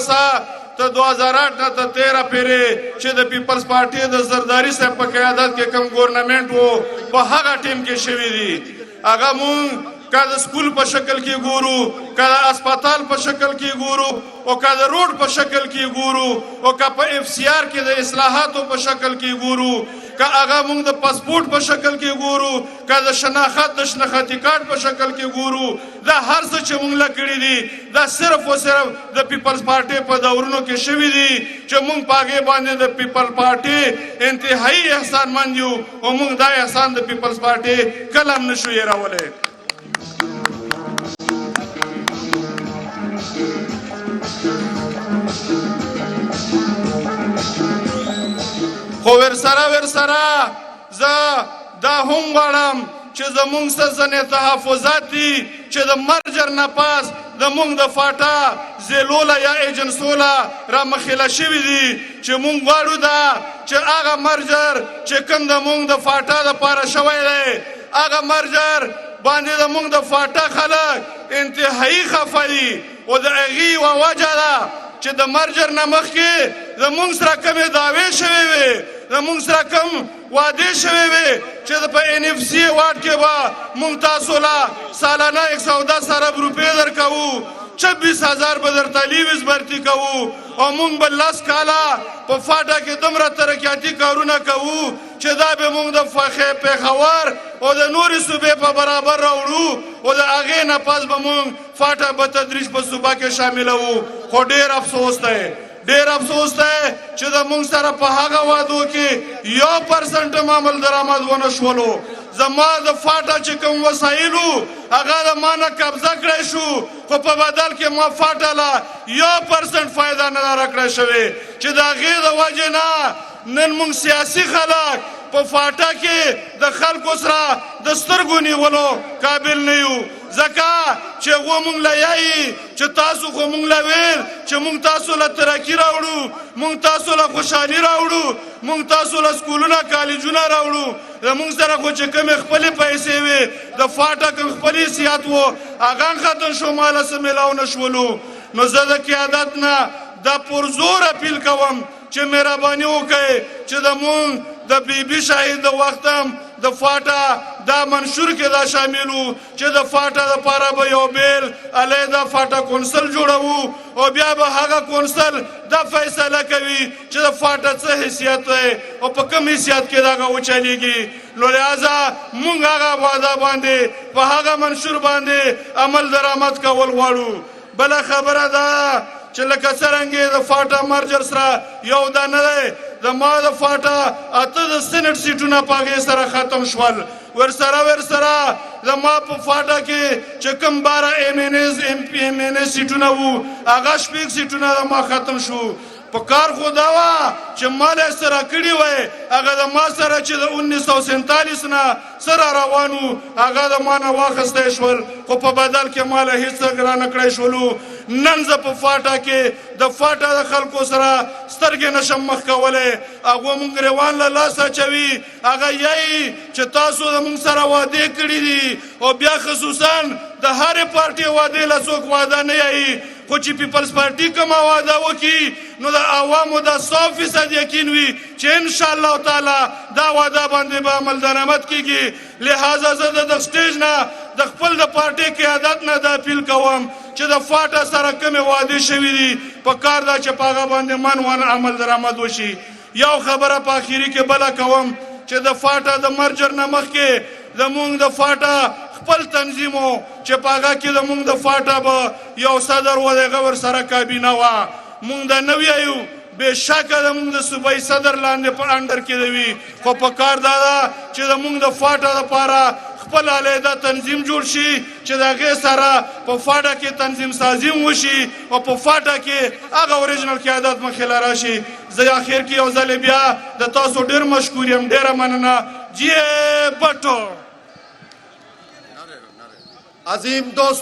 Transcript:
پاسه ته 2008 نه ته 13 پورې چې د پیپلز پارټي د زرداري صاحب په قیادت کې کوم ګورنمنټ وو په هغه ټیم کې شوي دي هغه مونږ که د سکول په شکل کې ګورو که د اسپتال په شکل کې ګورو او که د روډ په شکل کې ګورو او که په اف سی آر کې د اصلاحاتو په شکل کې ګورو که هغه مونږ د پاسپورټ په شکل کې ګورو که د شناختی کارت په شکل کې ګورو دا هر څه چې مونږ له کړي دي دا صرف او صرف د پیپلز پارټي په دورونو کې شوي دي چې مونږ په هغې باندې د پیپل پارټي انتهایي احسانمند یو او مونږ دا احسان د پیپلز پارټي کله هم نشو هېرولی خو ورسره زه دا هم غواړم چې زمونږ څه ځینې تحفظات دي چې د مرجر نه پاس زمونږ د فاټا ضلعو یا ایجنسیو را مخېله شوي دي چې مونږ غواړو دا چې هغه مرجر چې کوم زمونږ د فاټا دپاره شوی دی هغه مرجر باندې زمونږ د فاټا خلک انتهایي خفه دي او د هغې یوه وجه ده چې د مرجر نه مخکې زمونږ سره کومې دعوې شوې وې زمونږ سره کوم وعدې شوې وې چې په ان اف سی واټ کې به مونږ تاسو له سالانه 110 ارب روپۍ درکوو 26,000 به درته لیویز برتي کوو او مونږ به 10 کاله په فاټا کې دومره ترقیاتي کارونه کوو چې دا به مونږ د پېښور او د نورې صوبې په برابر راوړو او د هغې نه پس به مونږ فاټا به تدریج په صوبه کې شاملوو خو ډېر افسوس دی ډېر افسوس دی چې د مونږ سره په هغه وعدو کې 1% هم عمل درآمد ونه شولو زما د فاټا چې کوم وسایلو هغه د ما نه قبضه کړی شو خو په بدل کې ما فاټا له 1% فایده نه ده راکړی شوې چې د هغې د وجې نه نن مونږ سیاسي خلک په فاټا کې د خلکو سره د سترګو نیولو قابل نه یو ځکه چې هغوی مونږ له یایي چې تاسو خو مونږ له ویل چې مونږ تاسو له ترقي راوړو مونږ تاسو له خوشحالي راوړو مونږ تاسو له سکولونه کالجونه راوړو زمونږ سره خو چې کومې خپلې پیسې وې د فاټا کوم خپل حیثیت و هغه هم ختم شو ما له څه میلاو نه شولو نو زه د قیادت نه دا پرزور اپیل کوم چې مهرباني وکړئ چې زمونږ د بی بي شاهید د وخت هم د فاټا دا منشور کې دا شاملو چې د فاټا دپاره به یو بیل علیحده فاټا کونسل جوړوو او بیا به هغه کونسل دا فیصله کوي چې د فاټا څه حیثیت دی او په کوم حیثیت کې دغه وچلیږي نو لہذا مونږ هغه وعده باندې په هغه منشور باندې عمل درآمد کول غواړو بله خبره ده چې لکه څرنګې د فاټا مرجر سره یو دا نه دی زما د فاټا 8 د سینټ سیټونه په هغې سره ختم شول ورسره زما په فاټا کې چې کوم 12 ایم این ای سیټونه وو هغه 6 سیټونه زما ختم شو په کار خو دا وه چې ما له سره کړي وی هغه د ما سره چې د 1947 نه سره روان وو هغه د ما نه واخیستی شول خو په بدل کې ما له هېڅ رانه کړی شولو نن زه په فاټا کې د فاټا د خلکو سره سترګې نشم مخ کولی هغوی مونږ ګریوان له لاس اچوي هغه یایي چې تاسو زمونږ سره وعدې کړي دي او بیا خصوصا د هرې پارټۍ وعدې له څوک وعده نه یایي خو چې پیپلز پارټي کومه وعده وکړي نو د عوامو دا 100% یقین وي چې انشاءالله تعالی دا وعده باندې به عمل درآمد کیږي لہذا زه د سټیج نه د خپل د پارټۍ قیادت نه دا اپیل کوم چې د فاټا سره کومې وعدې شوي دي په کار ده چې په هغه باندې من عمل درآمد وشي یو خبره په اخري کې بله کوم چې د فاټا د مرجر نه مخکې زمونږ د فاټا خپل تنظیم و چې په هغه کې زمونږ د فاټا به یو صدر و د هغه ورسره کابینه وه مونږ دا نه ویایو بېشکه زمونږ د صوبایي صدر لاندې په انډر کې ده وي خو په کار دا ده چې زمونږ د فاټا دپاره خپل علیحده تنظیم جوړ شي چې د هغې سره په فاټا کې تنظیم سازي وشي او په فاټا کې هغه اوریجنل قیادت مخې له راشي زه اخر کې یو ځلې بیا د تاسو ډېر مشکور یم ډېره مننه جی بټو عظیم دوست